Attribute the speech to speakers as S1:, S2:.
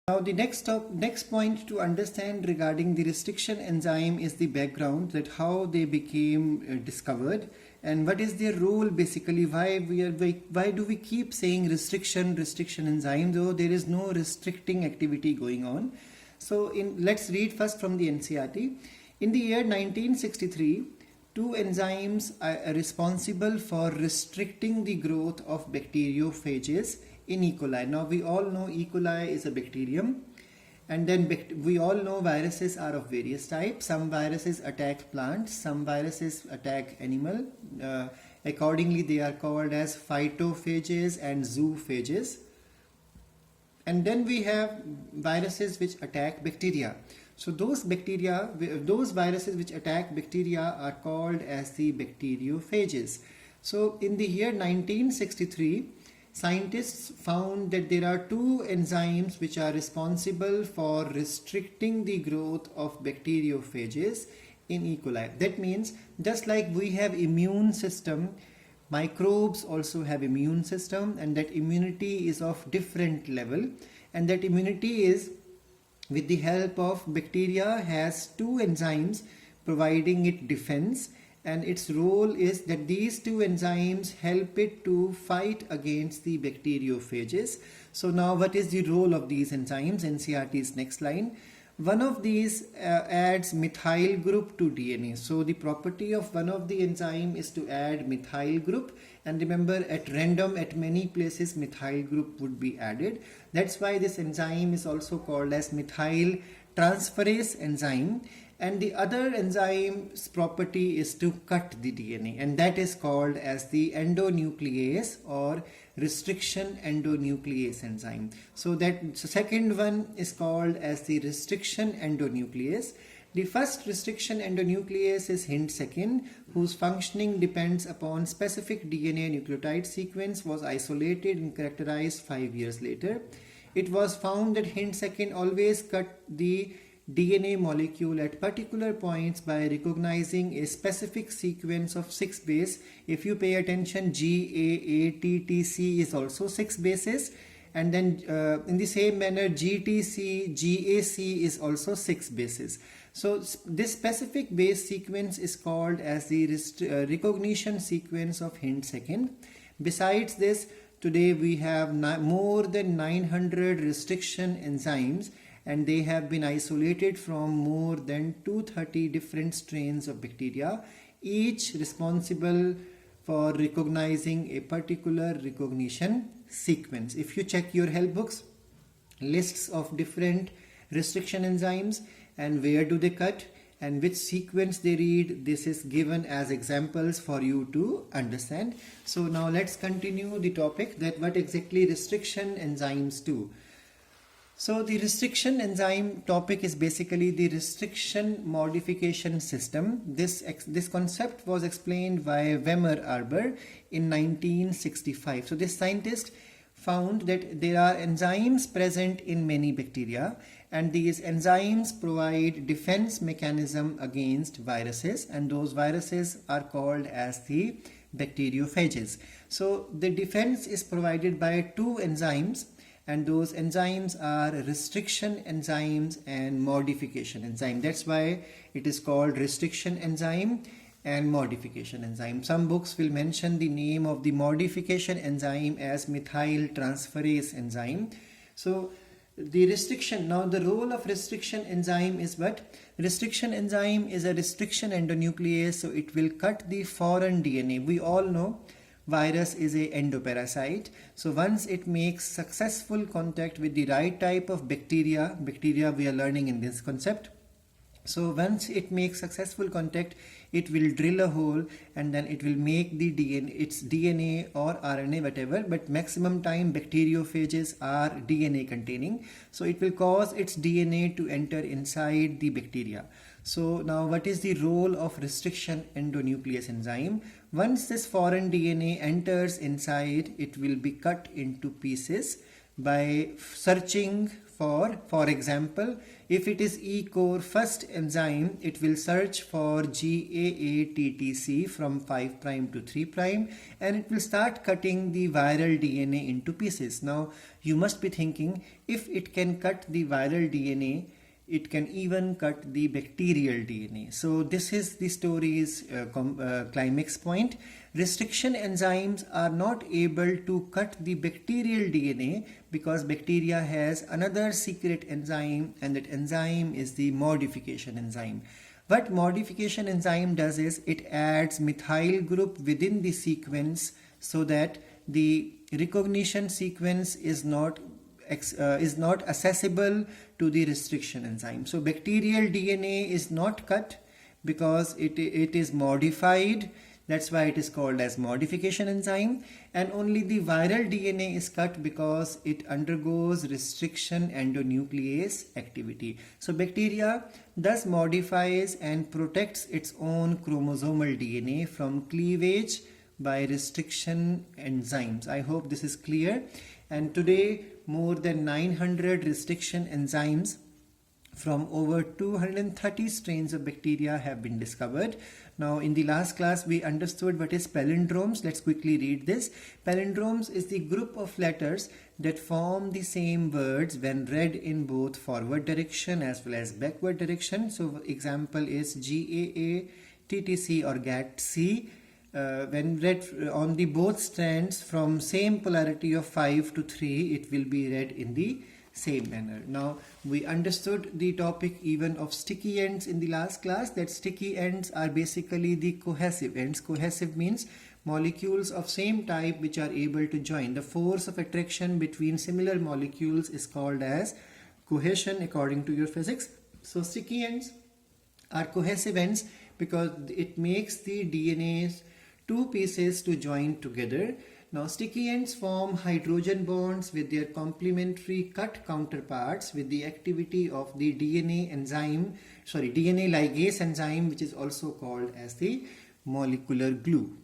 S1: Now the next point to understand regarding the restriction enzyme is the background, that how they became discovered and what is their role basically. Why do we keep saying restriction enzyme, though there is no restricting activity going on. So let's read first from the NCERT. In the year 1963, two enzymes are responsible for restricting the growth of bacteriophages in E. coli. Now we all know E. coli is a bacterium, and then we all know viruses are of various types. Some viruses attack plants, some viruses attack animal. Accordingly, they are called as phytophages and zoophages. And then we have viruses which attack bacteria. So those viruses which attack bacteria are called as the bacteriophages. So in the year 1963, scientists found that there are two enzymes which are responsible for restricting the growth of bacteriophages in E. coli. That means just like we have immune system, microbes also have immune system, and that immunity is of different level, and that immunity is with the help of bacteria has two enzymes providing it defense, and its role is that these two enzymes help it to fight against the bacteriophages. So now what is the role of these enzymes? NCERT's next line. One of these adds methyl group to DNA. So the property of one of the enzyme is to add methyl group, and remember at random at many places methyl group would be added. That's why this enzyme is also called as methyl transferase enzyme. And the other enzyme's property is to cut the DNA, and that is called as the endonuclease or restriction endonuclease enzyme. So that second one is called as the restriction endonuclease. The first restriction endonuclease is XII, whose functioning depends upon specific DNA nucleotide sequence, was isolated and characterized 5 years later. It was found that XII always cut the DNA molecule at particular points by recognizing a specific sequence of 6 base. If you pay attention, GAATTC is also 6 bases, and then in the same manner GTC, GAC is also 6 bases. So this specific base sequence is called as the recognition sequence of XII. Besides this, today we have more than 900 restriction enzymes, and they have been isolated from more than 230 different strains of bacteria, each responsible for recognizing a particular recognition sequence. If you check your help books, lists of different restriction enzymes and where do they cut and which sequence they read, this is given as examples for you to understand. So now let's continue the topic, that what exactly restriction enzymes do. So the restriction enzyme topic is basically the restriction modification system. This concept was explained by Wemer Arber in 1965. So this scientist found that there are enzymes present in many bacteria, and these enzymes provide defense mechanism against viruses, and those viruses are called as the bacteriophages. So the defense is provided by two enzymes, and those enzymes are restriction enzymes and modification enzyme. That's why it is called restriction enzyme and modification enzyme. Some books will mention the name of the modification enzyme as methyl transferase enzyme. So the restriction, now the role of restriction enzyme is what? Restriction enzyme is a restriction endonuclease, so it will cut the foreign DNA. We all know virus is a endoparasite. So once it makes successful contact with the right type of bacteria we are learning in this concept. So once it makes successful contact, it will drill a hole and then it will make the DNA, its DNA or RNA, whatever, but maximum time bacteriophages are DNA containing. So it will cause its DNA to enter inside the bacteria. So now what is the role of restriction endonuclease enzyme? Once this foreign DNA enters inside, it will be cut into pieces by searching for example, if it is E core first enzyme, it will search for GAATTC from 5' to 3', and it will start cutting the viral DNA into pieces. Now you must be thinking, if it can cut the viral DNA, it can even cut the bacterial DNA. So this is the story's climax point. Restriction enzymes are not able to cut the bacterial DNA because bacteria has another secret enzyme, and that enzyme is the modification enzyme. What modification enzyme does is it adds methyl group within the sequence so that the recognition sequence is not accessible to the restriction enzyme. So bacterial DNA is not cut because it is modified. That's why it is called as modification enzyme. And only the viral DNA is cut because it undergoes restriction endonuclease activity. So bacteria thus modifies and protects its own chromosomal DNA from cleavage by restriction enzymes. I hope this is clear. And today more than 900 restriction enzymes from over 230 strains of bacteria have been discovered. Now in the last class we understood what is palindromes. Let's quickly read this. Palindromes is the group of letters that form the same words when read in both forward direction as well as backward direction. So example is GAATTC or GATC. When read on the both strands from same polarity of 5 to 3, it will be read in the same manner. Now we understood the topic even of sticky ends in the last class, that sticky ends are basically the cohesive ends. Cohesive means molecules of same type which are able to join. The force of attraction between similar molecules is called as cohesion according to your physics. So sticky ends are cohesive ends because it makes the DNA's two pieces to join together. Now sticky ends form hydrogen bonds with their complementary cut counterparts with the activity of the DNA ligase enzyme, which is also called as the molecular glue.